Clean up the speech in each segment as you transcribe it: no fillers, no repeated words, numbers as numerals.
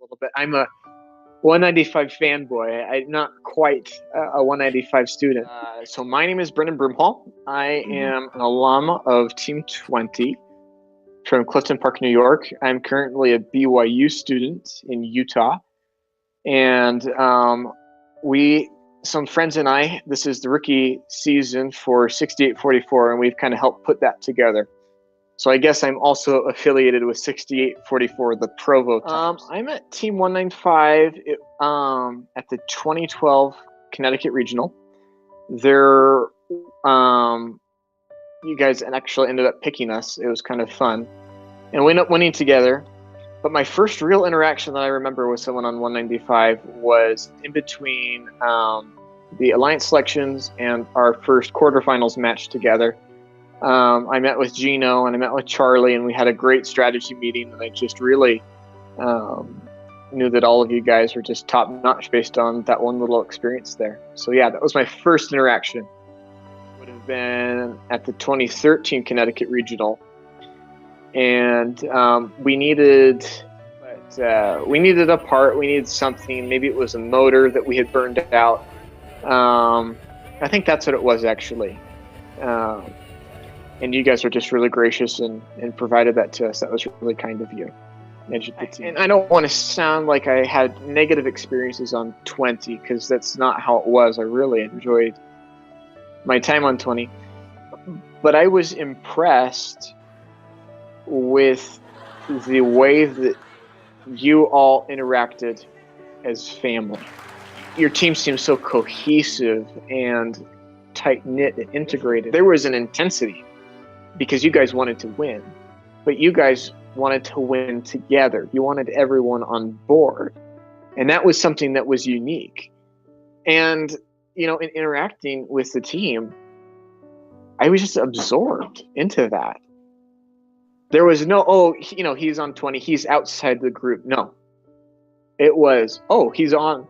little bit. I'm a 195 fanboy. I'm not quite a 195 student. So my name is Brennon Brimhall. I am an alum of Team 20 from Clifton Park, New York. I'm currently a BYU student in Utah. And some friends and I, this is the rookie season for 6844, and we've kind of helped put that together. So I guess I'm also affiliated with 6844, the Provo Times. I'm at Team 195 at the 2012 Connecticut Regional. You guys actually ended up picking us. It was kind of fun. And we ended up winning together. But my first real interaction that I remember with someone on 195 was in between the Alliance selections and our first quarterfinals match together. I met with Gino and I met with Charlie, and we had a great strategy meeting, and I just really knew that all of you guys were just top notch based on that one little experience there. So yeah, that was my first interaction. Would have been at the 2013 Connecticut Regional, and we needed a part. We needed something. Maybe it was a motor that we had burned out. I think that's what it was actually. And you guys were just really gracious and provided that to us. That was really kind of you. And I don't want to sound like I had negative experiences on 20, because that's not how it was. I really enjoyed my time on 20. But I was impressed with the way that you all interacted as family. Your team seemed so cohesive and tight-knit and integrated. There was an intensity because you guys wanted to win, but you guys wanted to win together. You wanted everyone on board, and that was something that was unique. And, in interacting with the team, I was just absorbed into that. There was no, he's on 20, he's outside the group. No, it was, he's on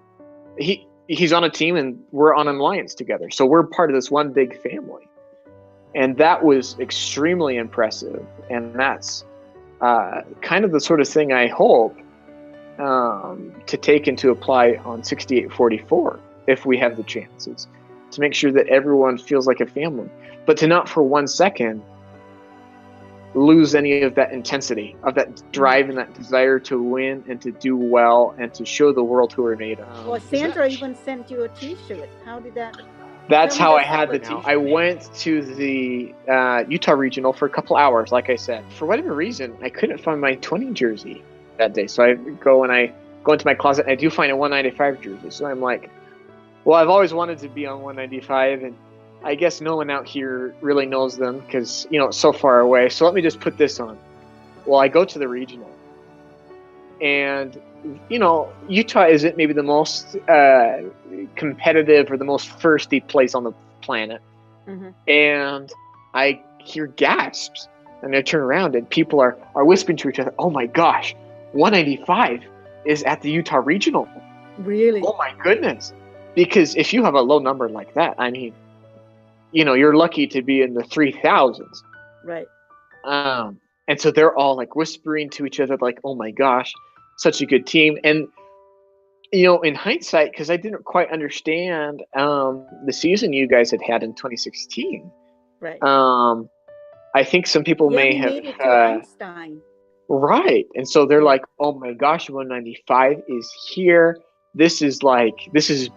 a team and we're on an alliance together. So we're part of this one big family. And that was extremely impressive. And that's kind of the sort of thing I hope to take and to apply on 6844 if we have the chances, to make sure that everyone feels like a family, but to not for 1 second lose any of that intensity, of that drive and that desire to win and to do well and to show the world who we're made of. Well, Sandra even sent you a T-shirt. How did that? That's how I had the T-shirt. I went to the Utah Regional for a couple hours, like I said. For whatever reason, I couldn't find my 20 jersey that day. So I go into my closet and I do find a 195 jersey. So I'm like, well, I've always wanted to be on 195, and I guess no one out here really knows them because, it's so far away. So let me just put this on. Well, I go to the regional, and, Utah isn't maybe the most competitive or the most thirsty place on the planet. Mm-hmm. And I hear gasps, and I turn around and people are whispering to each other, oh my gosh, 195 is at the Utah Regional. Really? Oh my goodness. Because if you have a low number like that, I mean, you're lucky to be in the 3,000s. Right. And so they're all like whispering to each other, like, oh my gosh, such a good team. And, in hindsight, because I didn't quite understand the season you guys had in 2016. Right. I think some people may have. Made it to Einstein. Right. And so they're like, oh my gosh, 195 is here. This is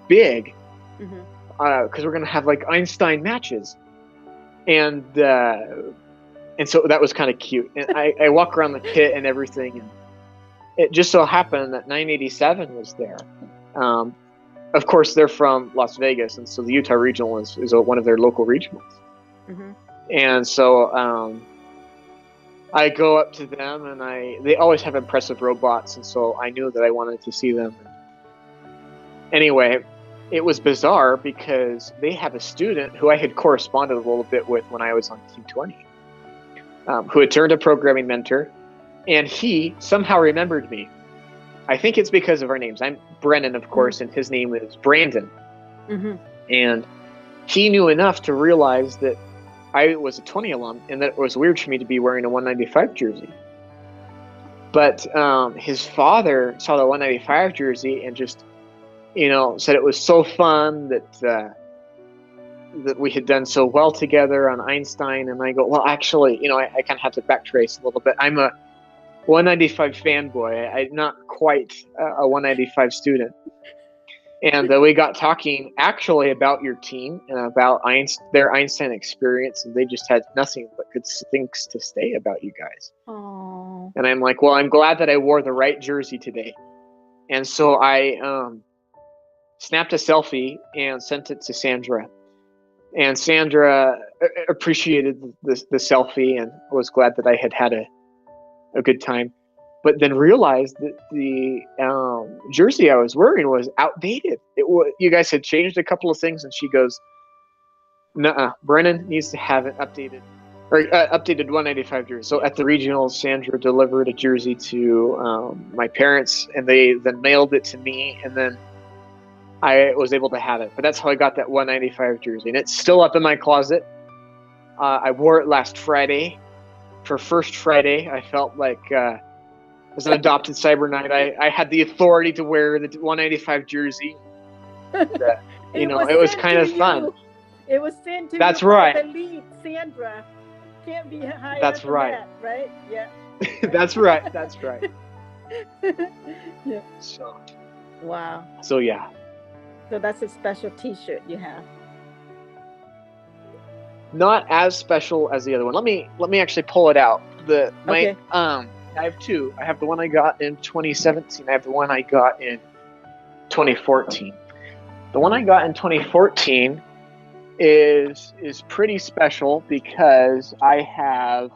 big. Mm-hmm. Because we're going to have like Einstein matches. And so that was kind of cute. And I walk around the pit and everything. And it just so happened that 987 was there. Of course, they're from Las Vegas. And so the Utah Regional is one of their local regionals. Mm-hmm. And so I go up to them, and they always have impressive robots. And so I knew that I wanted to see them. Anyway, it was bizarre because they have a student who I had corresponded a little bit with when I was on Team 20, who had turned a programming mentor, and he somehow remembered me. I think it's because of our names. I'm Brennan, of course, and his name is Brandon. Mm-hmm. And he knew enough to realize that I was a 20 alum and that it was weird for me to be wearing a 195 jersey. But his father saw the 195 jersey and just, said it was so fun that we had done so well together on Einstein. And I go, well, actually, I kind of have to backtrace a little bit. I'm a 195 fanboy. I'm not quite a 195 student. And we got talking actually about your team and about their Einstein experience, and they just had nothing but good things to say about you guys. Aww. And I'm like, well, I'm glad that I wore the right jersey today. And so I snapped a selfie and sent it to Sandra. And Sandra appreciated the selfie and was glad that I had a good time. But then realized that the jersey I was wearing was outdated. You guys had changed a couple of things, and she goes, "Nuh-uh, Brennon needs to have an updated 195 jersey." So at the regionals, Sandra delivered a jersey to my parents, and they then mailed it to me, and then I was able to have it. But that's how I got that 195 jersey, and it's still up in my closet. I wore it last Friday. For First Friday, I felt like as an adopted CyberKnight, I had the authority to wear the 195 jersey. It was kind of fun. It was sent to That's you right. by the lead, Sandra. Can't be higher That's than right. that, right? Yeah. That's right. That's right. Yeah. So. Wow. So yeah. So that's a special T-shirt you have. Not as special as the other one. Let me actually pull it out. Okay. I have two. I have the one I got in 2017. I have the one I got in 2014. The one I got in 2014 is pretty special because I have,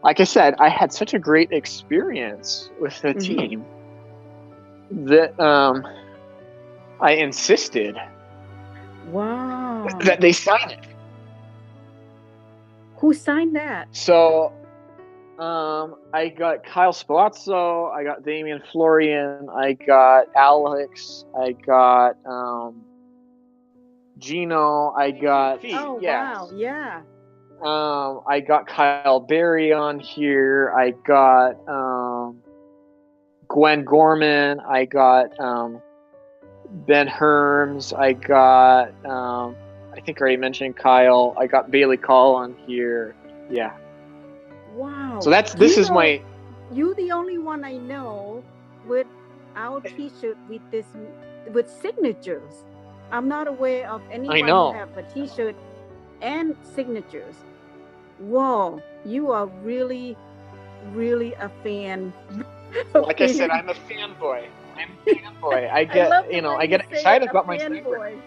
like I said, I had such a great experience with the team that I insisted that they sign it. Who signed that? So I got Kyle Spalazzo, I got Damian Florian, I got Alex, I got Gino, I got wow, yeah. I got Kyle Berry on here, I got Gwen Gorman, I got Ben Herms, I got I think I already mentioned Kyle, I got Bailey Call on here. Yeah. Wow. So this is my. You're the only one I know with our T-shirt with signatures. I'm not aware of anyone who have a T-shirt and signatures. Whoa, you are really, really a fan. Like I said, I'm a fanboy. I get excited about my fanboy.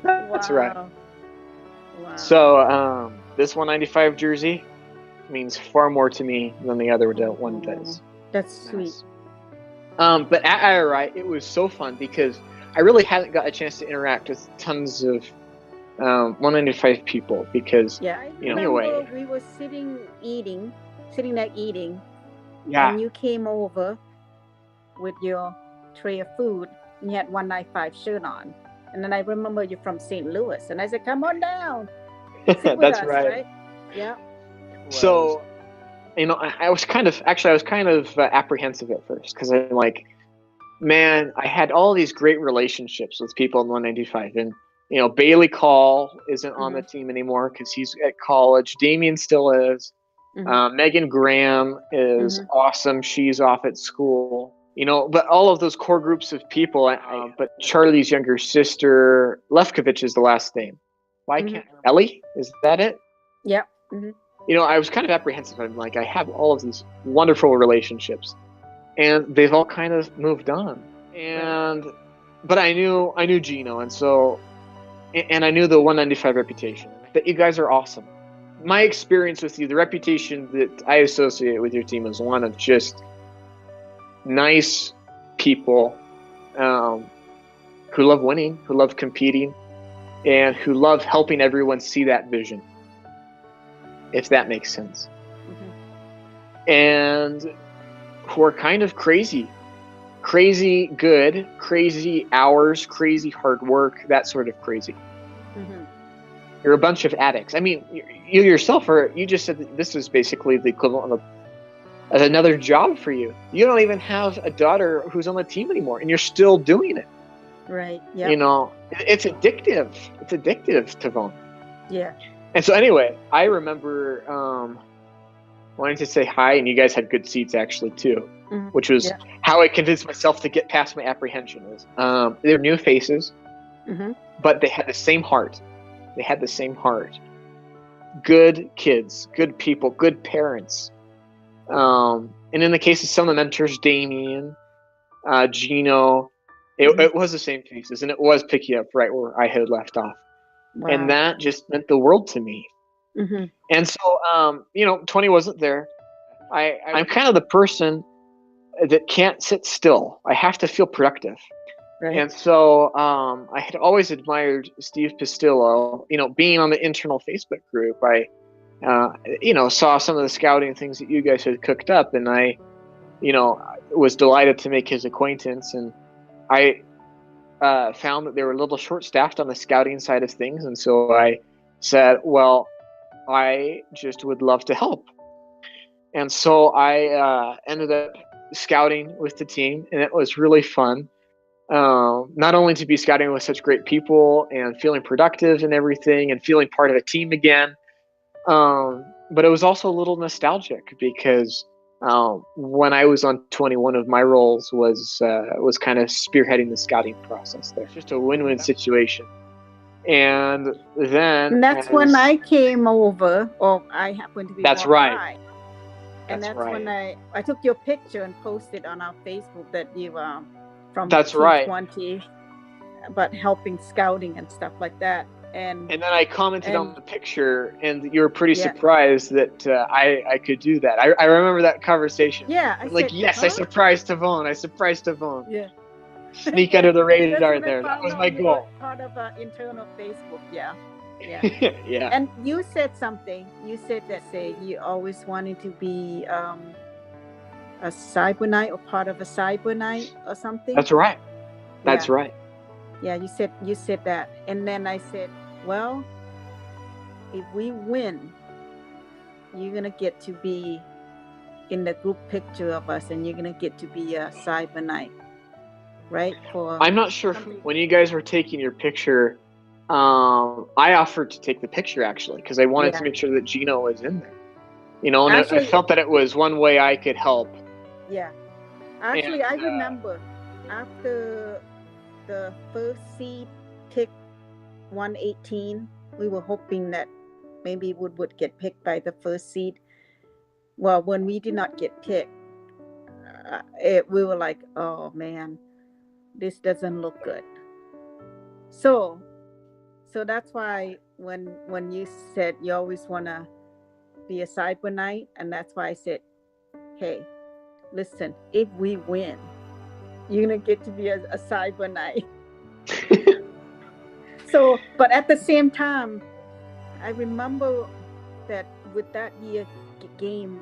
That's right. Wow. So this 195 jersey means far more to me than the other one does. That's sweet. But at IRI, it was so fun because I really hadn't got a chance to interact with tons of 195 people because anyway, we were sitting there eating. Yeah. And you came over with your tray of food and you had 195 shirt on. And then I remember you're from St. Louis. And I said, come on down. Sit with That's us, right. Yeah. So, I was kind of apprehensive at first because I'm like, man, I had all these great relationships with people in 195. And, Bailey Call isn't on the team anymore because he's at college. Damien still is. Megan Graham is awesome. She's off at school. But all of those core groups of people, but Charlie's younger sister, Lefkovich is the last name. Why can't Ellie? Is that it? Yeah. I was kind of apprehensive. I'm like, I have all of these wonderful relationships, and they've all kind of moved on. But I knew Gino, and I knew the 195 reputation. That you guys are awesome. My experience with you, the reputation that I associate with your team is one of just nice people who love winning, who love competing, and who love helping everyone see that vision, if that makes sense. And who are kind of crazy good, crazy hours, crazy hard work, that sort of crazy. You're a bunch of addicts. I mean, you yourself you just said that this is basically the equivalent of another job for you. You don't even have a daughter who's on the team anymore, and you're still doing it. Right. Yeah. You know, it's addictive. It's addictive, Tavone. Yeah. And so anyway, I remember wanting to say hi, and you guys had good seats actually too, which was how I convinced myself to get past my apprehension. They were new faces, but they had the same heart. They had the same heart. Good kids, good people, good parents. And in the case of some of the mentors, Damien, Gino, it was the same faces, and it was picking up right where I had left off. Wow. And that just meant the world to me. And so, you know, 20 wasn't there. I'm kind of the person that can't sit still. I have to feel productive. Right. And so I had always admired Steve Pistillo. You know, being on the internal Facebook group, I you know, saw some of the scouting things that you guys had cooked up, and I, you know, was delighted to make his acquaintance. And I found that they were a little short-staffed on the scouting side of things, and so I said, well, I just would love to help. And so I ended up scouting with the team, and it was really fun. Not only to be scouting with such great people and feeling productive and everything and feeling part of a team again, but it was also a little nostalgic because when I was on 20, one of my roles was kind of spearheading the scouting process there. Just a win-win situation. And then... And that's when I came over, or I happened to be... That's right. By. And that's when I took your picture and posted on our Facebook that you from that's right 20, but helping scouting and stuff like that. And then I commented on the picture, and you were pretty surprised that I could do that. I remember that conversation. Yeah, I like, said, yes, I surprised Tavone. Yeah. Sneak under the radar there. That was my goal. Part of internal Facebook, yeah. Yeah. And you said something. You said that you always wanted to be a CyberKnight or part of a CyberKnight or something. That's right. That's right. Yeah, you said that, and then I said, well, if we win, you're gonna get to be in the group picture of us, and you're gonna get to be a CyberKnight, right? I'm not sure when you guys were taking your picture. I offered to take the picture actually because I wanted to make sure that Gino was in there. You know, and actually, I felt that it was one way I could help. Yeah, actually, I remember after the first seed pick 118, we were hoping that maybe would get picked by the first seed. Well, when we did not get picked, we were like, oh man, this doesn't look good. So that's why when you said you always want to be a CyberKnight, and that's why I said, hey, listen, if we win, you're gonna get to be a CyberKnight. So, but at the same time, I remember that with that year game,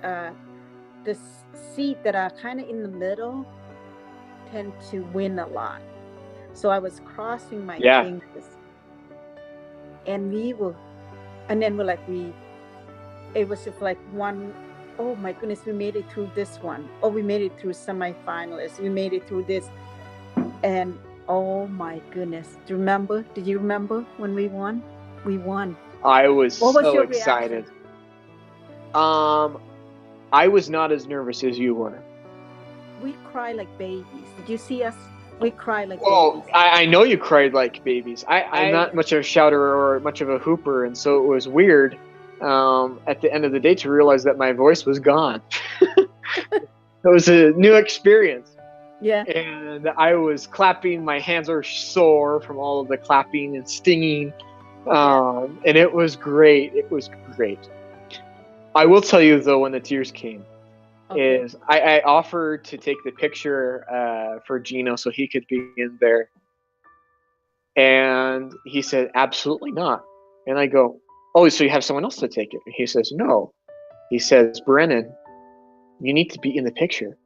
the seed that are kind of in the middle tend to win a lot. So I was crossing my fingers, and it was just like one. Oh my goodness, we made it through this one. Oh, we made it through semifinalists. We made it through this. And oh my goodness. Did you remember when we won? We won. I was so excited. I was not as nervous as you were. We cried like babies. Did you see us? We cried like babies. I know you cried like babies. I'm not much of a shouter or much of a hooper, and so it was weird at the end of the day to realize that my voice was gone. It was a new experience. Yeah. And I was clapping. My hands are sore from all of the clapping and stinging. And it was great. It was great. I will tell you, though, when the tears came, is I offered to take the picture for Gino so he could be in there. And he said, absolutely not. And I go, oh, so you have someone else to take it? And he says, no. He says, Brennon, you need to be in the picture.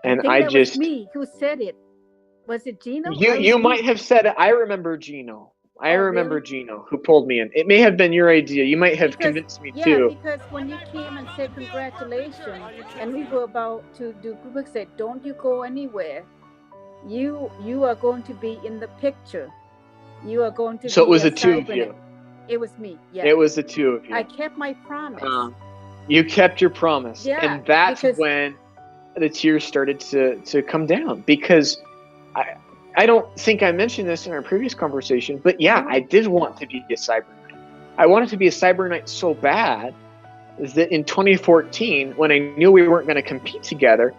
And I was me who said it. Was it Gino? You might have said it. I remember Gino. I remember really? Gino, who pulled me in. It may have been your idea. You might have convinced me too. Yeah, because when you came and said congratulations, and we were about to do group, said, "Don't you go anywhere. You are going to be in the picture. You are going to." So it was the two of you. It was me. Yeah. It was the two of you. I kept my promise. You kept your promise, and that's when the tears started to come down, because I don't think I mentioned this in our previous conversation, but yeah, I did want to be a CyberKnight. I wanted to be a CyberKnight so bad that in 2014, when I knew we weren't going to compete together,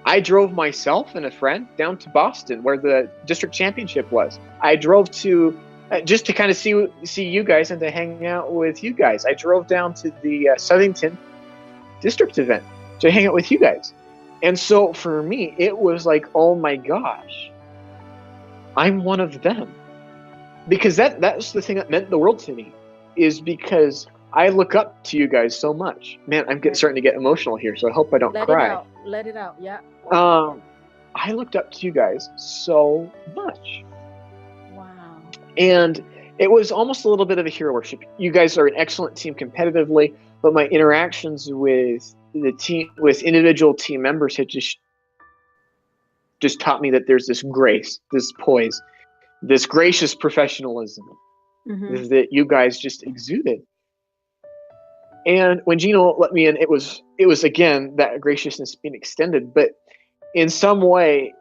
I drove myself and a friend down to Boston, where the district championship was. I drove to just to kind of see you guys and to hang out with you guys. I drove down to the Southington district event to hang out with you guys. And so for me, it was like, oh my gosh, I'm one of them. Because that's the thing that meant the world to me, is because I look up to you guys so much. Man, I'm starting to get emotional here, so I hope I don't cry. Let it out, yeah. I looked up to you guys so much. Wow. And it was almost a little bit of a hero worship. You guys are an excellent team competitively, but my interactions with the team, with individual team members, had just taught me that there's this grace, this poise, this gracious professionalism that you guys just exuded. And when Gino let me in, it was again that graciousness being extended, but in some way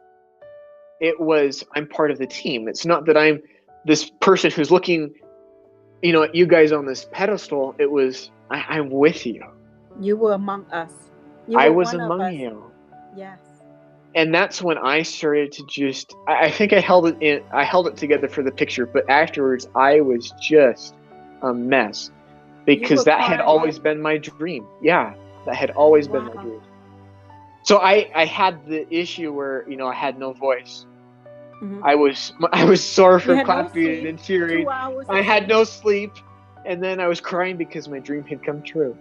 it was, I'm part of the team. It's not that I'm this person who's looking, at you guys on this pedestal. It was, I'm with you. You were among us. I was among you. Yes. And that's when I started to just, I think I held it together for the picture, but afterwards I was just a mess, because that had always been my dream. Yeah, that had always been my dream. So I had the issue where, I had no voice. I was sore from clapping and cheering. I had no sleep, and then I was crying because my dream had come true.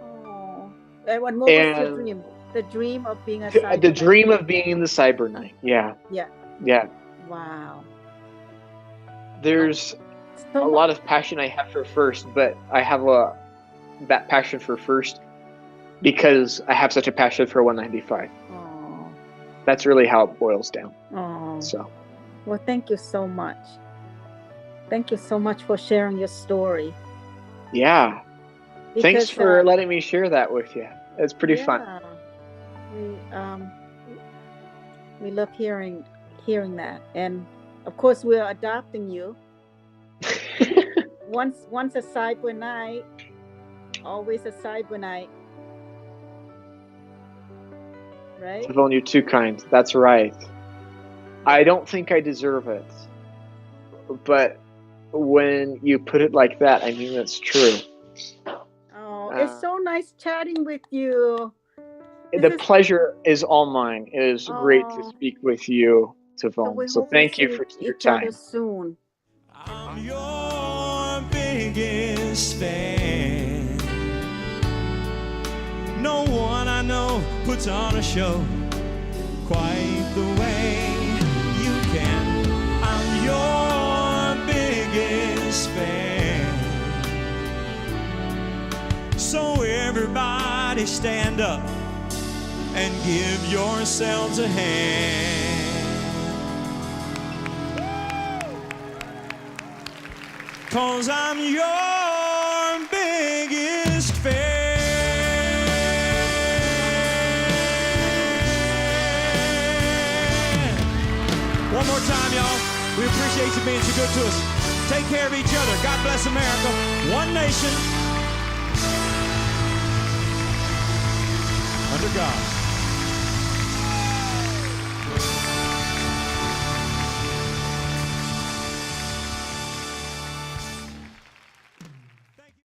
Oh, and what was your dream? The dream of being a CyberKnight. The dream of being the CyberKnight. Yeah. Yeah. Yeah. Wow. There's a lot of passion I have for FIRST, but I have that passion for FIRST because I have such a passion for 195. Oh. That's really how it boils down. Oh. So. Well, thank you so much. Thank you so much for sharing your story. Yeah. Thanks for letting me share that with you. It's pretty fun. We love hearing that, and of course we're adopting you. once a CyberKnight, always a CyberKnight, right? Devon, you're too kind. That's right. I don't think I deserve it, but when you put it like that, I mean that's true. Oh, it's so nice chatting with you. The pleasure is all mine. It is great to speak with you, Devon. So thank you for your time. Soon. I'm your biggest fan. No one I know puts on a show quite the way you can. I'm your biggest fan. So everybody stand up and give yourselves a hand. 'Cause I'm your biggest fan. One more time, y'all. We appreciate you being so good to us. Take care of each other. God bless America. One nation under God.